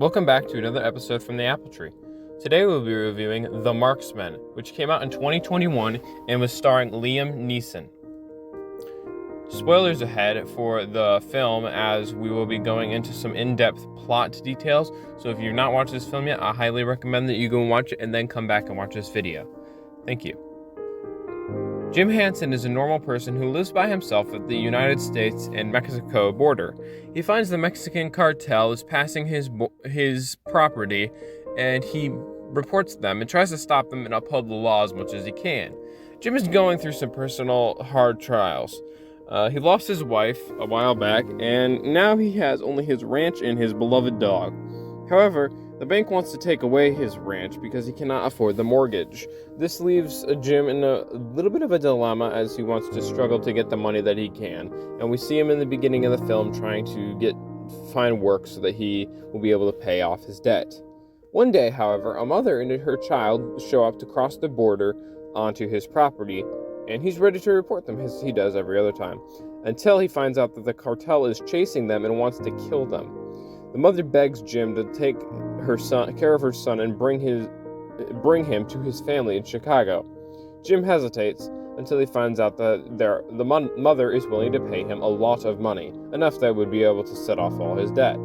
Welcome back to another episode from the Apple Tree. Today we'll be reviewing The Marksman, which came out in 2021 and was starring Liam Neeson. Spoilers ahead for the film, as we will be going into some in-depth plot details, so if you've not watched this film yet, I highly recommend that you go and watch it and then come back and watch this video. Thank you. Jim Hansen is a normal person who lives by himself at the United States and Mexico border. He finds the Mexican cartel is passing his property, and he reports them and tries to stop them and uphold the law as much as he can. Jim is going through some personal hard trials. He lost his wife a while back, and now he has only his ranch and his beloved dog. However, the bank wants to take away his ranch because he cannot afford the mortgage. This leaves Jim in a little bit of a dilemma, as he wants to struggle to get the money that he can. And we see him in the beginning of the film trying to find work so that he will be able to pay off his debt. One day, however, a mother and her child show up to cross the border onto his property, and he's ready to report them, as he does every other time, until he finds out that the cartel is chasing them and wants to kill them. The mother begs Jim to take care of her son and bring him to his family in Chicago. Jim hesitates until he finds out that the mother is willing to pay him a lot of money, enough that would be able to set off all his debt.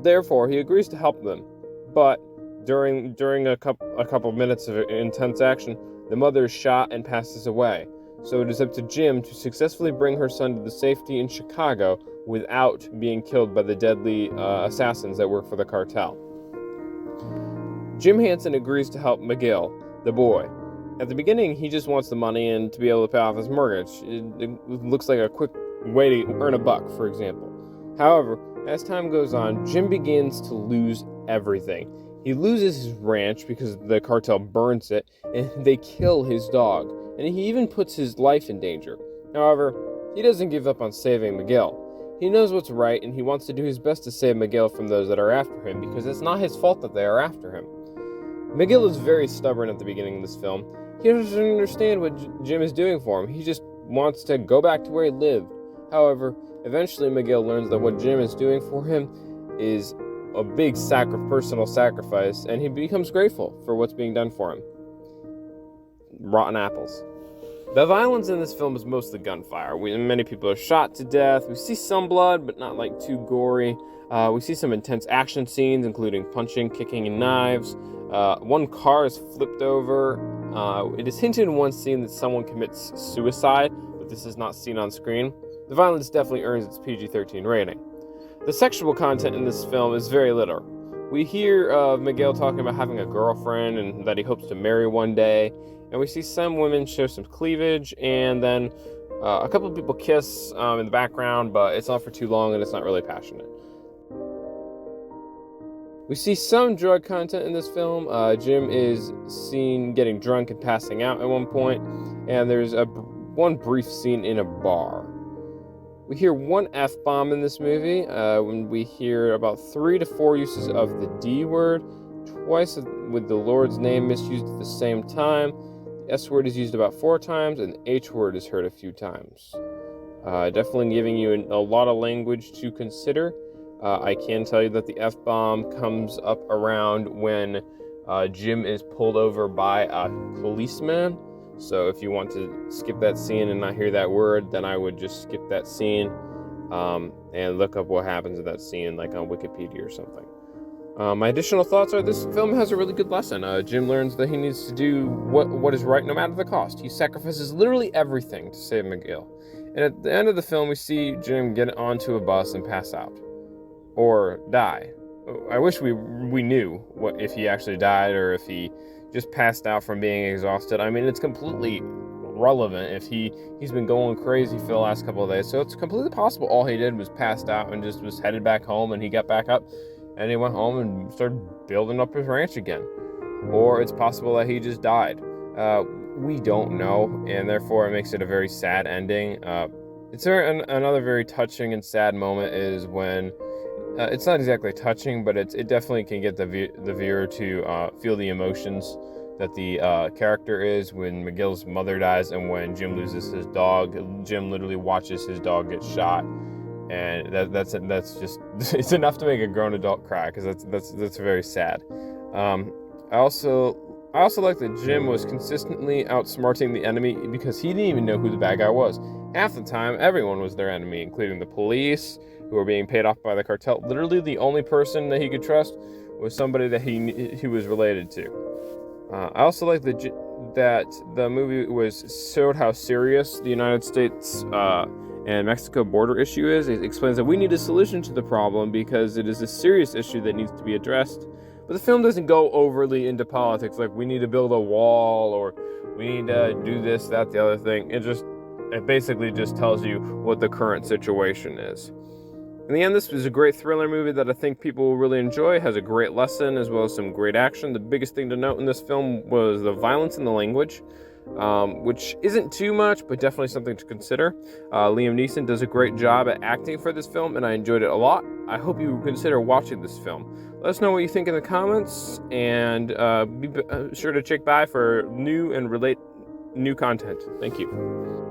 Therefore, he agrees to help them, but during a couple minutes of intense action, the mother is shot and passes away. So it is up to Jim to successfully bring her son to the safety in Chicago without being killed by the deadly assassins that work for the cartel. Jim Hansen agrees to help Miguel, the boy. At the beginning, he just wants the money and to be able to pay off his mortgage. It looks like a quick way to earn a buck, for example. However, as time goes on, Jim begins to lose everything. He loses his ranch because the cartel burns it, and they kill his dog, and he even puts his life in danger. However, he doesn't give up on saving Miguel. He knows what's right, and he wants to do his best to save Miguel from those that are after him, because it's not his fault that they are after him. Miguel is very stubborn at the beginning of this film. He doesn't understand what Jim is doing for him. He just wants to go back to where he lived. However, eventually Miguel learns that what Jim is doing for him is a big personal sacrifice, and he becomes grateful for what's being done for him. Rotten apples. The violence in this film is mostly gunfire. Many people are shot to death. We see some blood, but not too gory. We see some intense action scenes, including punching, kicking, and knives. One car is flipped over. It is hinted in one scene that someone commits suicide, but this is not seen on screen. The violence definitely earns its PG-13 rating. The sexual content in this film is very little. We hear of Miguel talking about having a girlfriend and that he hopes to marry one day. And we see some women show some cleavage, and then a couple of people kiss in the background, but it's not for too long and it's not really passionate. We see some drug content in this film. Jim is seen getting drunk and passing out at one point, and there's one brief scene in a bar. We hear one F-bomb in this movie, when we hear about 3 to 4 uses of the D word, twice with the Lord's name misused at the same time. The S word is used about 4 times, and the H word is heard a few times. Definitely giving you a lot of language to consider. I can tell you that the F-bomb comes up around when Jim is pulled over by a policeman. So if you want to skip that scene and not hear that word, then I would just skip that scene and look up what happens in that scene, like on Wikipedia or something. My additional thoughts are this film has a really good lesson. Jim learns that he needs to do what is right no matter the cost. He sacrifices literally everything to save Miguel. And at the end of the film, we see Jim get onto a bus and pass out. Or die. I wish we knew if he actually died or if he just passed out from being exhausted. I mean, it's completely relevant if he's been going crazy for the last couple of days. So it's completely possible all he did was passed out and just was headed back home, and he got back up and he went home and started building up his ranch again. Or it's possible that he just died. We don't know, and therefore it makes it a very sad ending. Another very touching and sad moment is when it's not exactly touching, but it definitely can get the viewer to feel the emotions that the character is when Miguel's mother dies and when Jim loses his dog. Jim literally watches his dog get shot, and that's just it's enough to make a grown adult cry, because that's very sad. I also like that Jim was consistently outsmarting the enemy, because he didn't even know who the bad guy was. Half the time, everyone was their enemy, including the police, who were being paid off by the cartel. Literally, the only person that he could trust was somebody that he was related to. I also like that the movie showed how serious the United States and Mexico border issue is. It explains that we need a solution to the problem because it is a serious issue that needs to be addressed. But the film doesn't go overly into politics, like we need to build a wall or we need to do this, that, the other thing. It basically just tells you what the current situation is. In the end, this was a great thriller movie that I think people will really enjoy. It has a great lesson as well as some great action. The biggest thing to note in this film was the violence and the language, which isn't too much, but definitely something to consider. Liam Neeson does a great job at acting for this film, and I enjoyed it a lot. I hope you consider watching this film. Let us know what you think in the comments, and be sure to check by for new content. Thank you.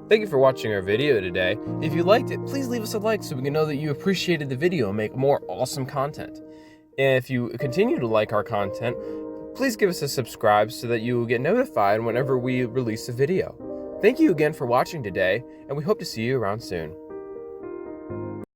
Thank you for watching our video today. If you liked it, please leave us a like so we can know that you appreciated the video and make more awesome content. And if you continue to like our content, please give us a subscribe so that you will get notified whenever we release a video. Thank you again for watching today, and we hope to see you around soon.